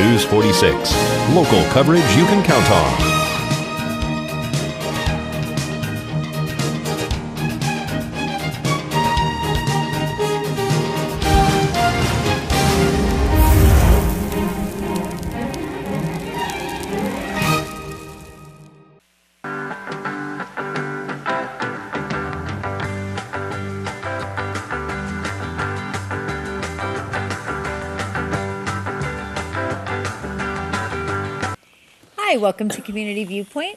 News 46. Local coverage you can count on. Hi, welcome to Community Viewpoint.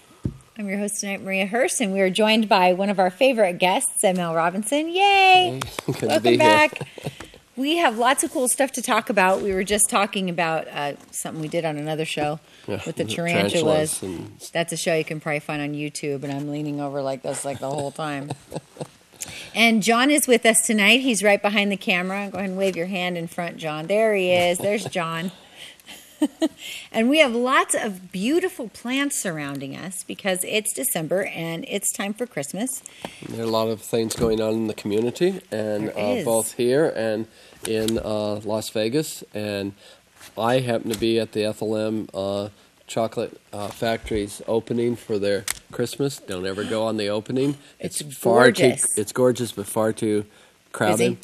I'm your host tonight, Maria Hurst, and we are joined by one of our favorite guests, ML Robinson. Yay! Good Welcome back. We have lots of cool stuff to talk about. We were just talking about something we did on another show with the tarantulas. That's a show you can probably find on YouTube, and I'm leaning over like this like the whole time. And John is with us tonight. He's right behind the camera. Go ahead and wave your hand in front, John. There he is. There's John. And we have lots of beautiful plants surrounding us because it's December and it's time for Christmas. There are a lot of things going on in the community, and both here and in Las Vegas. And I happen to be at the FLM chocolate factory's opening for their Christmas. Don't ever go on the opening. It's gorgeous. It's gorgeous, but far too crowded. Busy.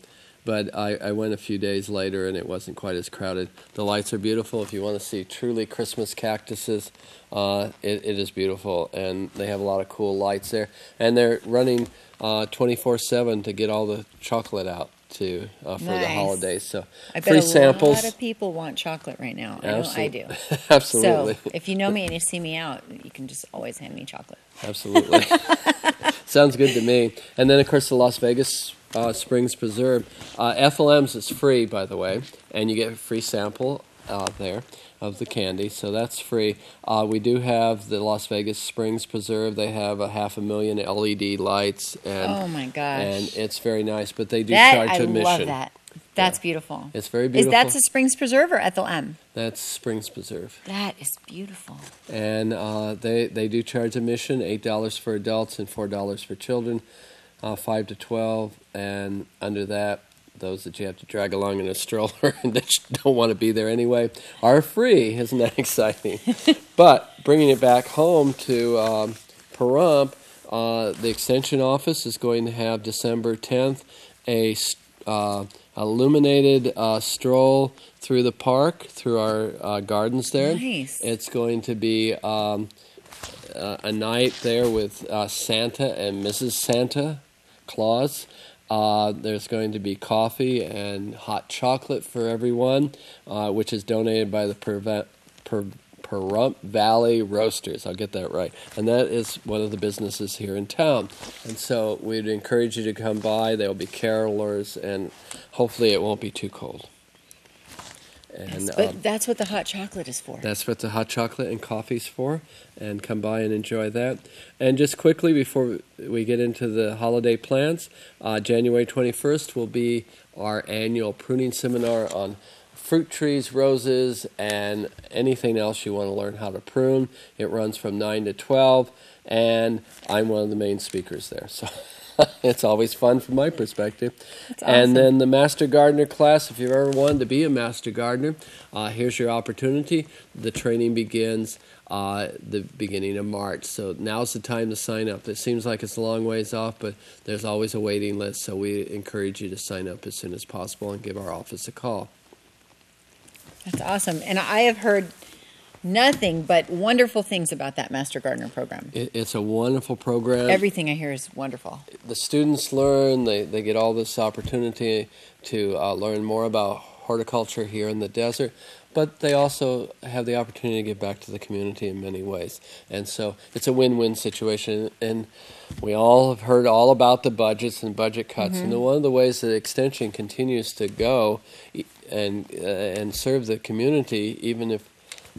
But I went a few days later, and it wasn't quite as crowded. The lights are beautiful. If you want to see truly Christmas cactuses, it is beautiful. And they have a lot of cool lights there. And they're running 24/7 to get all the chocolate out for the holidays. So I bet free samples. A lot of people want chocolate right now. Absolutely. I know I do. Absolutely. So if you know me and you see me out, you can just always hand me chocolate. Absolutely. Sounds good to me. And then, of course, the Las Vegas Springs Preserve. FLM's is free, by the way, and you get a free sample there of the candy, so that's free. We do have the Las Vegas Springs Preserve. They have 500,000 LED lights. And, oh, my gosh. And it's very nice, but they do charge admission. I love that. That's beautiful. It's very beautiful. Is that the Springs Preserve or Ethel M? That's Springs Preserve. That is beautiful. And they do charge admission, $8 for adults and $4 for children, 5 to 12, and under that, those that you have to drag along in a stroller and that don't want to be there anyway are free. Isn't that exciting? But bringing it back home to Pahrump, the Extension Office is going to have December 10th a illuminated stroll through the park, through our gardens there. Nice. It's going to be a night there with Santa and Mrs. Santa Claus. There's going to be coffee and hot chocolate for everyone, which is donated by the Pahrump Valley Roasters. I'll get that right. And that is one of the businesses here in town. And so we'd encourage you to come by. There'll be carolers, and hopefully it won't be too cold. And, yes, but that's what the hot chocolate is for. That's what the hot chocolate and coffee's for, and come by and enjoy that. And just quickly, before we get into the holiday plans, January 21st will be our annual pruning seminar on fruit trees, roses, and anything else you want to learn how to prune. It runs from 9 to 12, and I'm one of the main speakers there. So it's always fun from my perspective. That's awesome. And then the Master Gardener class, if you've ever wanted to be a Master Gardener, here's your opportunity. The training begins the beginning of March. So now's the time to sign up. It seems like it's a long ways off, but there's always a waiting list. So we encourage you to sign up as soon as possible and give our office a call. That's awesome. And I have heard nothing but wonderful things about that Master Gardener program. It's a wonderful program. Everything I hear is wonderful. The students learn, they get all this opportunity to learn more about horticulture here in the desert, but they also have the opportunity to give back to the community in many ways. And so it's a win-win situation. And we all have heard all about the budgets and budget cuts. Mm-hmm. And one of the ways that Extension continues to go and serve the community, even if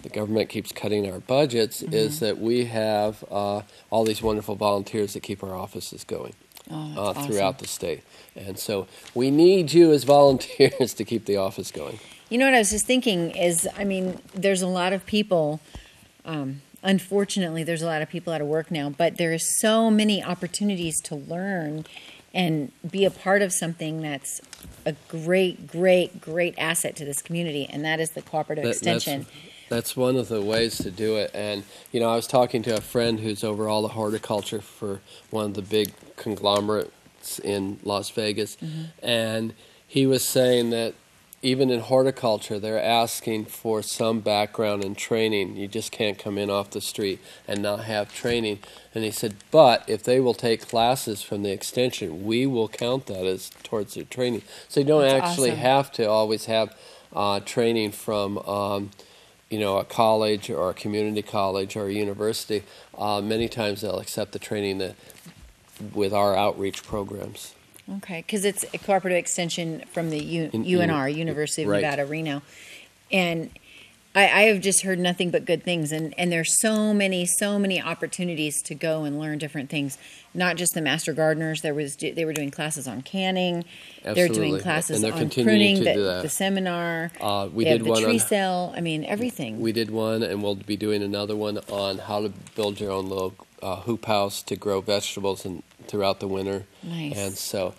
the government keeps cutting our budgets, mm-hmm. is that we have all these wonderful volunteers that keep our offices going throughout the state. And so we need you as volunteers to keep the office going. You know what I was just thinking is, I mean, there's a lot of people, unfortunately, there's a lot of people out of work now, but there are so many opportunities to learn and be a part of something that's a great, great, great asset to this community, and that is the cooperative extension. That's one of the ways to do it. And, you know, I was talking to a friend who's over all the horticulture for one of the big conglomerates in Las Vegas, and he was saying that even in horticulture, they're asking for some background and training. You just can't come in off the street and not have training. And he said, but if they will take classes from the extension, we will count that as towards their training. So you don't actually have to always have training from you know, a college or a community college or a university. Many times they'll accept the training with our outreach programs. Okay, because it's a cooperative extension from the UNR, University of Nevada, Reno. And I have just heard nothing but good things. And there's so many opportunities to go and learn different things. Not just the master gardeners. They were doing classes on canning. Absolutely. They're doing classes on pruning, the seminar. We they did have the one tree on, cell. I mean, everything. We did one, and we'll be doing another one on how to build your own little hoop house to grow vegetables throughout the winter. Nice. And so,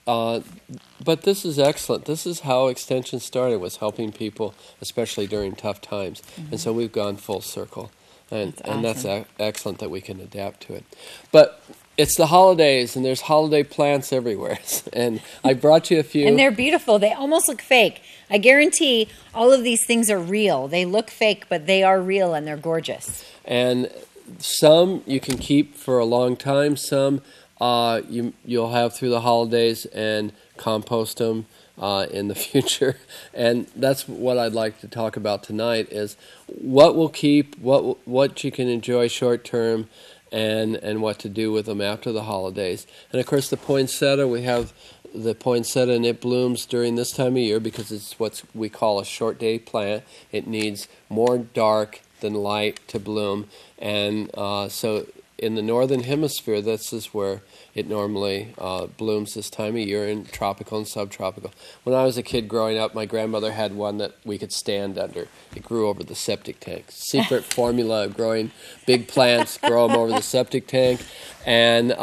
but this is excellent. This is how Extension started, was helping people, especially during tough times. And so we've gone full circle. And that's excellent that we can adapt to it. But it's the holidays, and there's holiday plants everywhere. And I brought you a few. And they're beautiful. They almost look fake. I guarantee all of these things are real. They look fake, but they are real, and they're gorgeous. And some you can keep for a long time. Some you'll have through the holidays and compost them in the future. And that's what I'd like to talk about tonight, is what we'll keep, what you can enjoy short term, and what to do with them after the holidays. And of course the poinsettia, we have the poinsettia, and it blooms during this time of year because it's what we call a short day plant. It needs more dark than light to bloom. And so in the northern hemisphere, this is where it normally blooms this time of year, in tropical and subtropical. When I was a kid growing up, my grandmother had one that we could stand under. It grew over the septic tank. Secret formula of growing big plants, grow them over the septic tank. And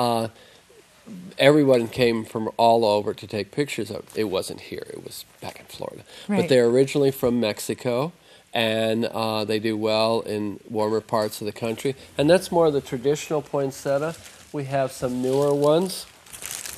everyone came from all over to take pictures of it. It wasn't here. It was back in Florida. Right. But they're originally from Mexico. And they do well in warmer parts of the country. And that's more the traditional poinsettia. We have some newer ones.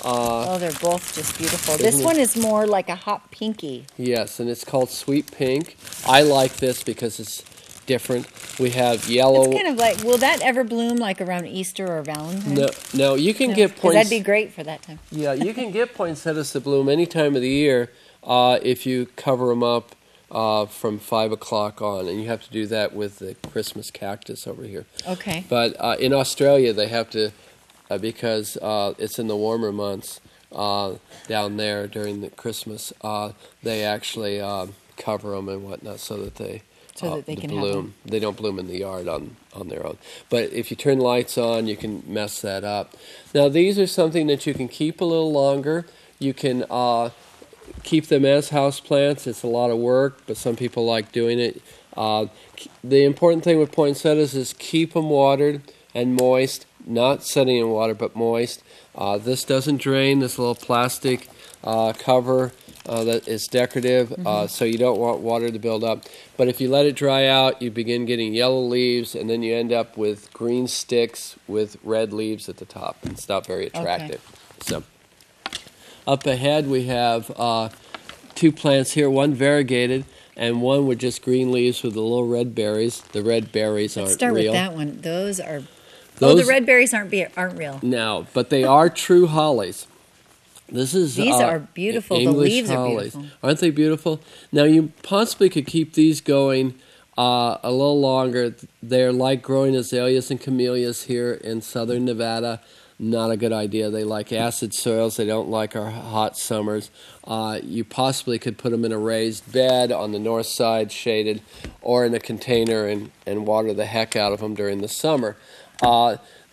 They're both just beautiful. This one is more like a hot pinky. Yes, and it's called Sweet Pink. I like this because it's different. We have yellow. It's kind of like, will that ever bloom like around Easter or Valentine's? No, you can get poinsettias. That'd be great for that time. Yeah, you can get poinsettias to bloom any time of the year if you cover them up from 5 o'clock on, and you have to do that with the Christmas cactus over here. Okay. But in Australia, they have to, because it's in the warmer months down there during the Christmas, they actually cover them and whatnot so that they can bloom. have them. They don't bloom in the yard on their own. But if you turn lights on, you can mess that up. Now, these are something that you can keep a little longer. You can keep them as house plants. It's a lot of work, but some people like doing it. The important thing with poinsettias is keep them watered and moist, not setting in water, but moist. This doesn't drain, this little plastic cover that is decorative, so you don't want water to build up. But if you let it dry out, you begin getting yellow leaves, and then you end up with green sticks with red leaves at the top. It's not very attractive. Okay. So, up ahead we have two plants here, one variegated and one with just green leaves with the little red berries. The red berries aren't real. Let's start with that one. Those are... the red berries aren't real. No, but they are true hollies. These are beautiful. English the leaves hollies. are beautiful. Aren't they beautiful? Now, you possibly could keep these going a little longer. They're like growing azaleas and camellias here in southern Nevada. Not a good idea. They like acid soils. They don't like our hot summers. You possibly could put them in a raised bed on the north side, shaded, or in a container and water the heck out of them during the summer.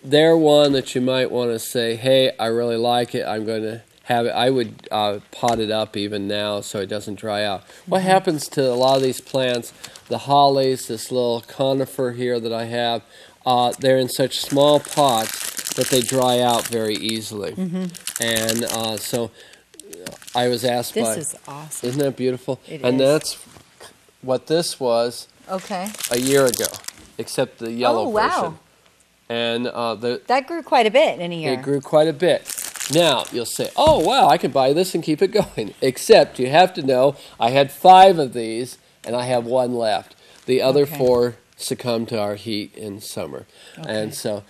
They're one that you might want to say, hey, I really like it. I'm going to have it. I would pot it up even now so it doesn't dry out. What happens to a lot of these plants, the hollies, this little conifer here that I have, they're in such small pots that they dry out very easily. And so I was asked This is awesome. Isn't that beautiful? It and is. that's what this was a year ago, except the yellow version. And that grew quite a bit in a year. It grew quite a bit. Now, you'll say, oh, wow, I can buy this and keep it going. Except you have to know I had 5 of these, and I have 1 left. The other 4 succumbed to our heat in summer. And so...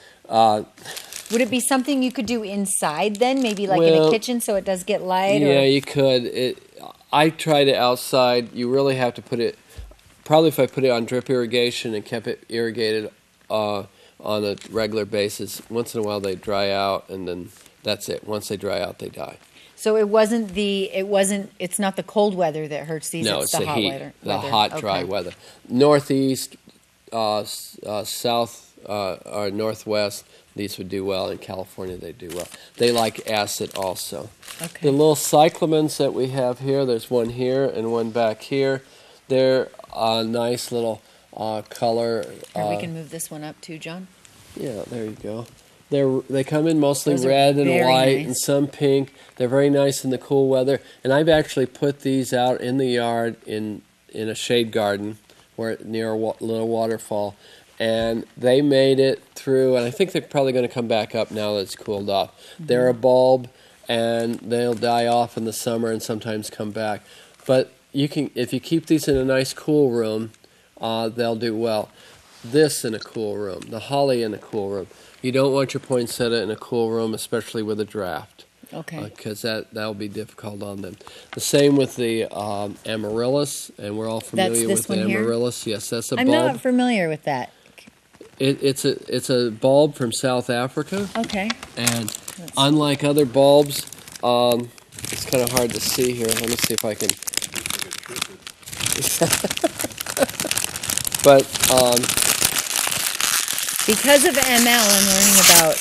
would it be something you could do inside then? Maybe like in a kitchen so it does get light? Yeah, you could. I tried it outside. You really have to put it... Probably if I put it on drip irrigation and kept it irrigated on a regular basis, once in a while they dry out, and then that's it. Once they dry out, they die. So it's not the cold weather that hurts these. No, it's the hot heat, weather. the hot, dry weather. Northeast, south, or northwest, these would do well. In California, they do well. They like acid also. The little cyclamens that we have here, there's one here and one back here. They're a nice little color. We can move this one up too, John. Yeah, there you go. They come in mostly red and white and some pink. They're very nice in the cool weather. And I've actually put these out in the yard in a shade garden near a little waterfall. And they made it through, and I think they're probably going to come back up now that it's cooled off. They're a bulb, and they'll die off in the summer and sometimes come back. But if you keep these in a nice cool room, they'll do well. This in a cool room, the holly in a cool room. You don't want your poinsettia in a cool room, especially with a draft. Because that'll be difficult on them. The same with the amaryllis, and we're all familiar with the amaryllis. Yes, that's a bulb. I'm not familiar with that. It's a bulb from South Africa. And unlike other bulbs, it's kind of hard to see here. Let me see if I can. But because of ML, I'm learning about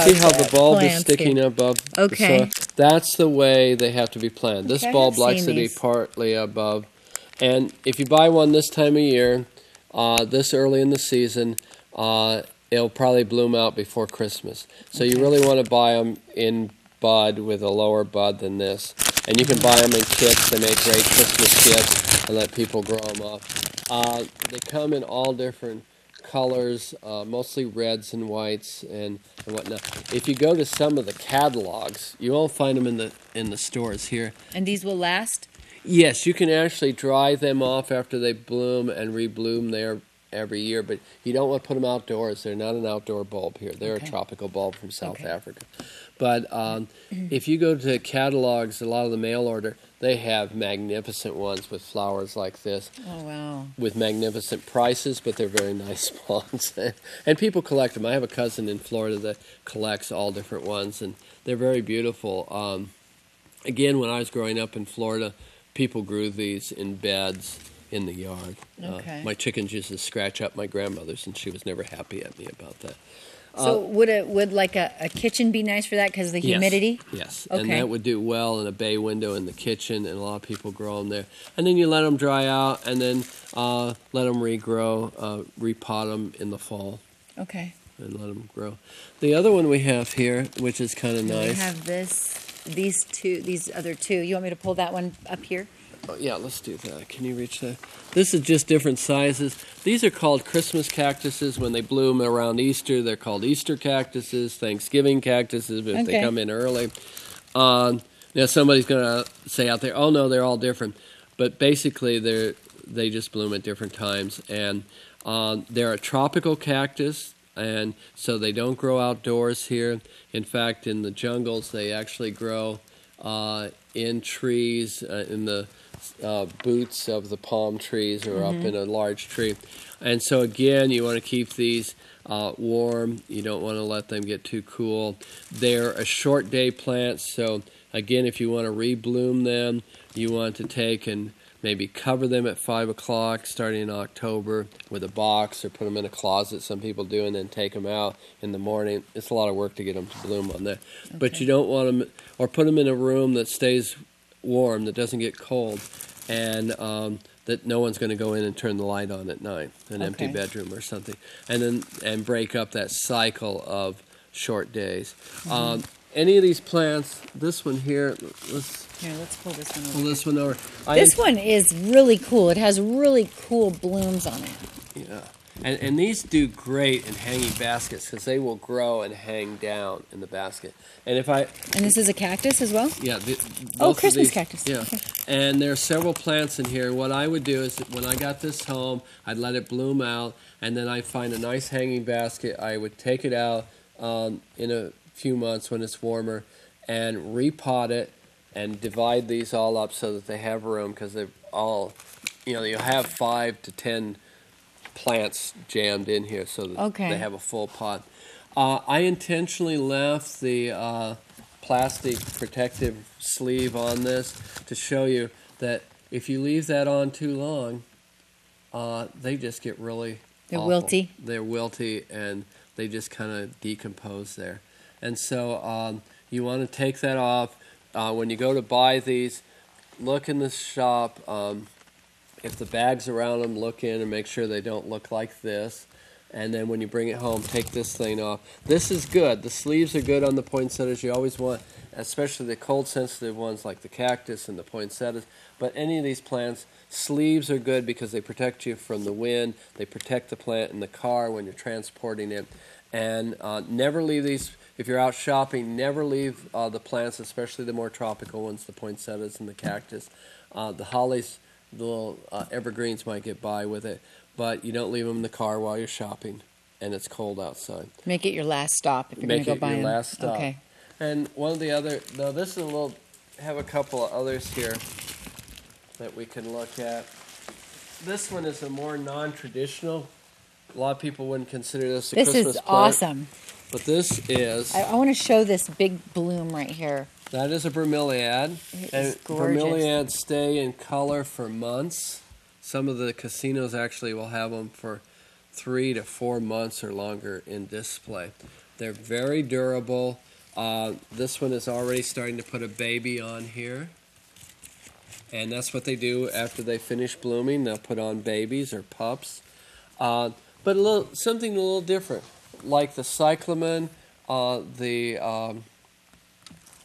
see how the bulb is sticking here. above. So that's the way they have to be planted. This bulb likes to be partly above. And if you buy one this time of year, this early in the season, it'll probably bloom out before Christmas. So you really want to buy them in bud with a lower bud than this. And you can buy them in kits. They make great Christmas kits and let people grow them up. They come in all different colors, mostly reds and whites and whatnot. If you go to some of the catalogs, you won't find them in the stores here. And these will last? Yes, you can actually dry them off after they bloom and rebloom there every year, but you don't want to put them outdoors. They're not an outdoor bulb here. They're a tropical bulb from South Africa. But if you go to catalogs, a lot of the mail order, they have magnificent ones with flowers like this. Oh, wow. With magnificent prices, but they're very nice ones. And people collect them. I have a cousin in Florida that collects all different ones, and they're very beautiful. Again, when I was growing up in Florida, people grew these in beds in the yard. My chickens used to scratch up my grandmother's, and she was never happy at me about that. So would like a kitchen be nice for that because of the humidity? Yes, and that would do well in a bay window in the kitchen, and a lot of people grow them there. And then you let them dry out, and then let them regrow, repot them in the fall. And let them grow. The other one we have here, which is kind of nice. We have these other two. You want me to pull that one up here? Oh, yeah, let's do that. Can you reach that? This is just different sizes. These are called Christmas cactuses. When they bloom around Easter, they're called Easter cactuses, Thanksgiving cactuses, if they come in early. Now, somebody's going to say out there, oh, no, they're all different. But basically, they just bloom at different times. And they're a tropical cactus, and so they don't grow outdoors here. In fact, in the jungles, they actually grow in trees, in the boots of the palm trees or up in a large tree. And so again, you want to keep these warm. You don't want to let them get too cool. They're a short day plant, so again, if you want to rebloom them, you want to take and maybe cover them at 5 o'clock starting in October with a box, or put them in a closet, some people do, and then take them out in the morning. It's a lot of work to get them to bloom on that. But you don't want them, or put them in a room that stays warm, that doesn't get cold, and that no one's going to go in and turn the light on at night, an empty bedroom or something, and break up that cycle of short days. any of these plants, this one here, let's pull this one over. pull this one over. This one is really cool. It has really cool blooms on it. Yeah. And these do great in hanging baskets because they will grow and hang down in the basket. And this is a cactus as well? Yeah. Christmas cactus. Yeah. Okay. And there are several plants in here. What I would do is when I got this home, I'd let it bloom out, and then I'd find a nice hanging basket. I would take it out in a few months when it's warmer and repot it and divide these all up so that they have room because they're all, you'll have 5 to 10 plants jammed in here so that they have a full pot. I intentionally left the plastic protective sleeve on this to show you that if you leave that on too long, they just get really awful. Wilty. They're wilty and they just kind of decompose there. And so you want to take that off. When you go to buy these, look in the shop. If the bag's around them, look in and make sure they don't look like this. And then when you bring it home, take this thing off. This is good. The sleeves are good on the poinsettias. You always want, especially the cold-sensitive ones like the cactus and the poinsettias. But any of these plants, sleeves are good because they protect you from the wind. They protect the plant in the car when you're transporting it. And never leave these, if you're out shopping, never leave the plants, especially the more tropical ones, the poinsettias and the cactus. The hollies, the little evergreens might get by with it, but you don't leave them in the car while you're shopping and it's cold outside. Make it your last stop if you're going to go buy them. Make it your last stop. Okay. And one of the other, now this is have a couple of others here that we can look at. This one is a more non-traditional. A lot of people wouldn't consider this a Christmas plant. This is awesome. But this is... I want to show this big bloom right here. That is a bromeliad. It is gorgeous. Bromeliads stay in color for months. Some of the casinos actually will have them for 3 to 4 months or longer in display. They're very durable. This one is already starting to put a baby on here. And that's what they do after they finish blooming. They'll put on babies or pups. But something a little different. Like the cyclamen, the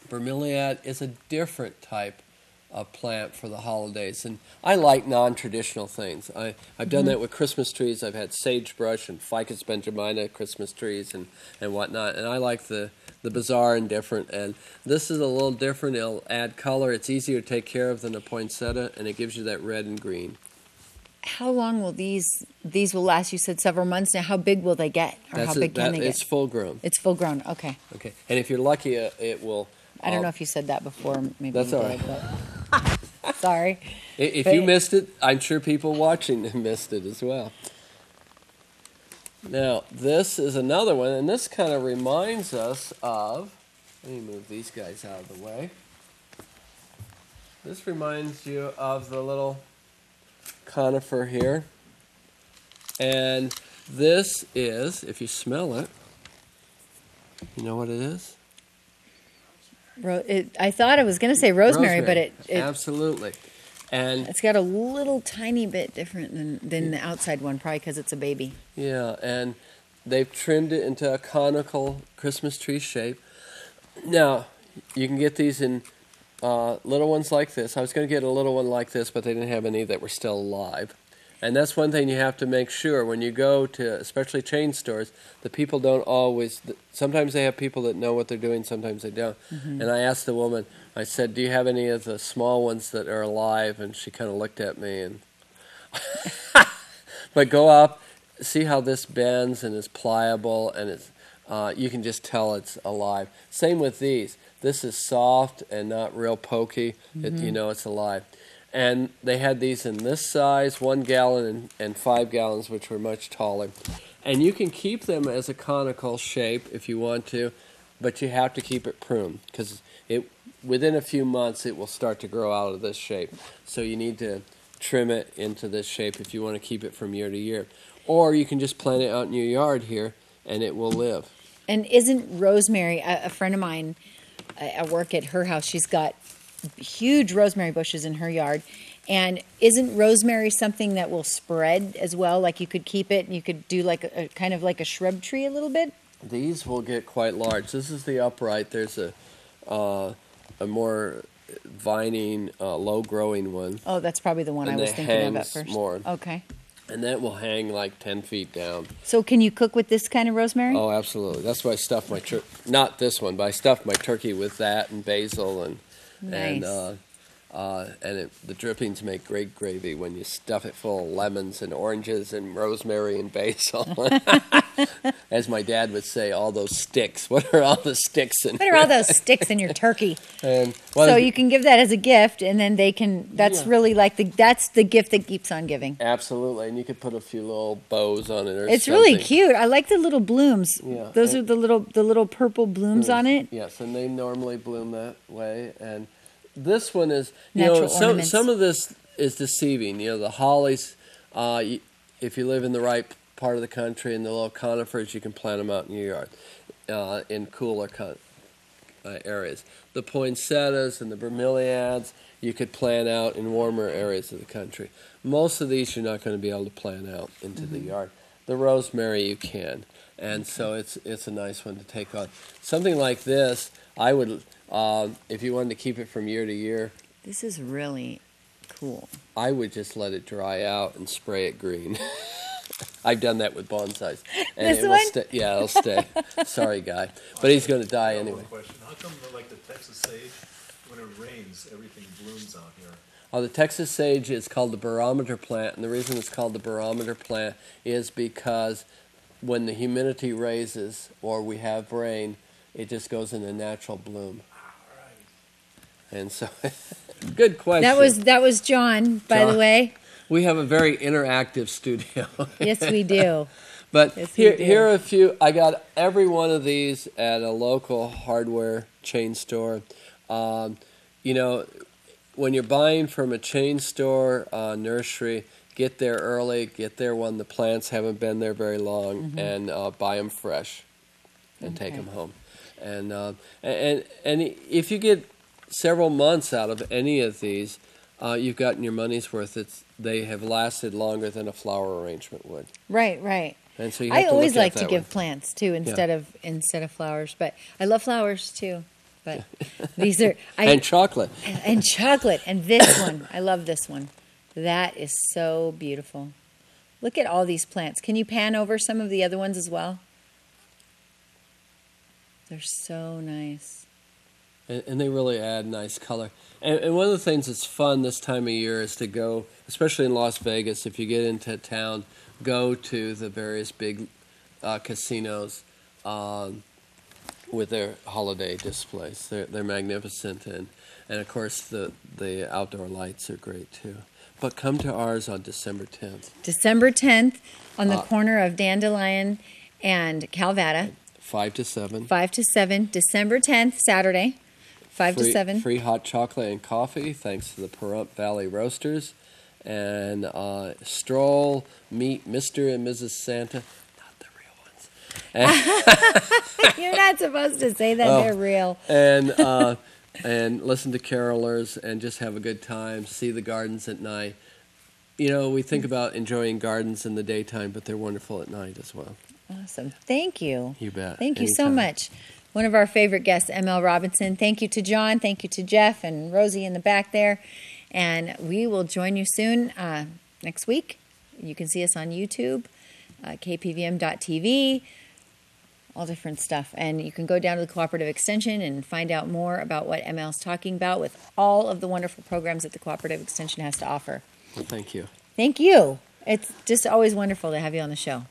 bromeliad is a different type of plant for the holidays. And I like non-traditional things. I've done that with Christmas trees. I've had sagebrush and ficus benjamina Christmas trees and whatnot. And I like the bizarre and different. And this is a little different. It'll add color. It's easier to take care of than a poinsettia, and it gives you that red and green. How long will these will last? You said several months. Now, how big will they get? Or how big can they get? It's full grown. It's full grown. Okay. Okay. And if you're lucky, it will... I don't know if you said that before. Maybe that's all right. But sorry. If you missed it, I'm sure people watching missed it as well. Now, this is another one, and this kind of reminds us of... Let me move these guys out of the way. This reminds you of the little conifer here. And this is, if you smell it, you know what it is? I thought I was going to say rosemary, but it absolutely. And it's got a little tiny bit different than the outside one, probably because it's a baby. Yeah, and they've trimmed it into a conical Christmas tree shape. Now, you can get these in little ones like this. I was going to get a little one like this, but they didn't have any that were still alive. And that's one thing you have to make sure when you go to, especially chain stores, the people don't always, sometimes they have people that know what they're doing, sometimes they don't. And I asked the woman, I said, do you have any of the small ones that are alive? And she kind of looked at me and, but go up, see how this bends and is pliable, and it's, you can just tell it's alive. Same with these. This is soft and not real pokey. You know it's alive. And they had these in this size, 1 gallon and 5 gallons, which were much taller. And you can keep them as a conical shape if you want to, but you have to keep it pruned because within a few months it will start to grow out of this shape. So you need to trim it into this shape if you want to keep it from year to year. Or you can just plant it out in your yard here and it will live. And isn't rosemary, a friend of mine, I work at her house, she's got huge rosemary bushes in her yard. And isn't rosemary something that will spread as well? Like you could keep it and you could do like kind of like a shrub tree a little bit? These will get quite large. This is the upright. There's vining, low-growing one. Oh, that's probably the one I And was that thinking of at hangs first. more. Okay. And that will hang like 10 feet down. So can you cook with this kind of rosemary? Oh, absolutely. That's why I stuffed my not this one, but I stuffed my turkey with that and basil Nice. the drippings make great gravy when you stuff it full of lemons and oranges and rosemary and basil. As my dad would say, all those sticks. What are all the sticks in? What are all those sticks in your turkey? And So you can give that as a gift, and then they can. That's really like that's the gift that keeps on giving. Absolutely, and you could put a few little bows on it. It's really cute. I like the little blooms. Yeah, Those are the little purple blooms on it. Yes, and they normally bloom that way. And this one is, Natural some ornaments. of this is deceiving. The hollies, if you live in the right part of the country, and the little conifers, you can plant them out in your yard in cooler areas. The poinsettias and the bromeliads you could plant out in warmer areas of the country. Most of these you're not going to be able to plant out into the yard. The rosemary you can, and so it's a nice one to take on. Something like this, I would, if you wanted to keep it from year to year. This is really cool. I would just let it dry out and spray it green. I've done that with bonsais. And This one? Yeah, it'll stay. Sorry, guy. But he's going to die anyway. Question. How come, like the Texas sage, when it rains, everything blooms out here? The Texas sage is called the barometer plant, and the reason it's called the barometer plant is because when the humidity raises or we have rain, it just goes into natural bloom. And so, good question. That was John, by the way. We have a very interactive studio. Yes, we do. But Yes, we do. here are a few. I got every one of these at a local hardware chain store. When you're buying from a chain store, nursery, get there early, get there when the plants haven't been there very long, and buy them fresh and take them home. And if you get several months out of any of these, you've gotten your money's worth. They have lasted longer than a flower arrangement would. Right. And so you I have always to look like at to that give one. plants too instead of flowers, but I love flowers too. But these are And chocolate. and chocolate, and this one, I love this one. That is so beautiful. Look at all these plants. Can you pan over some of the other ones as well? They're so nice. And they really add nice color. And one of the things that's fun this time of year is to go, especially in Las Vegas, if you get into town, go to the various big casinos with their holiday displays. They're magnificent, and of course the outdoor lights are great too. But come to ours on December 10th. December 10th on the corner of Dandelion and Calvada. 5 to 7. 5 to 7, December 10th, Saturday, 5 to 7. Free hot chocolate and coffee, thanks to the Pahrump Valley Roasters. And stroll, meet Mr. and Mrs. Santa. Not the real ones. You're not supposed to say that. They're real. And listen to carolers and just have a good time. See the gardens at night. We think about enjoying gardens in the daytime, but they're wonderful at night as well. Awesome. Thank you. You bet. Thank you so Anytime. much. One of our favorite guests, ML Robinson. Thank you to John. Thank you to Jeff and Rosie in the back there. And we will join you soon next week. You can see us on YouTube, KPVM.TV, all different stuff. And you can go down to the Cooperative Extension and find out more about what ML's talking about with all of the wonderful programs that the Cooperative Extension has to offer. Well, thank you. Thank you. It's just always wonderful to have you on the show.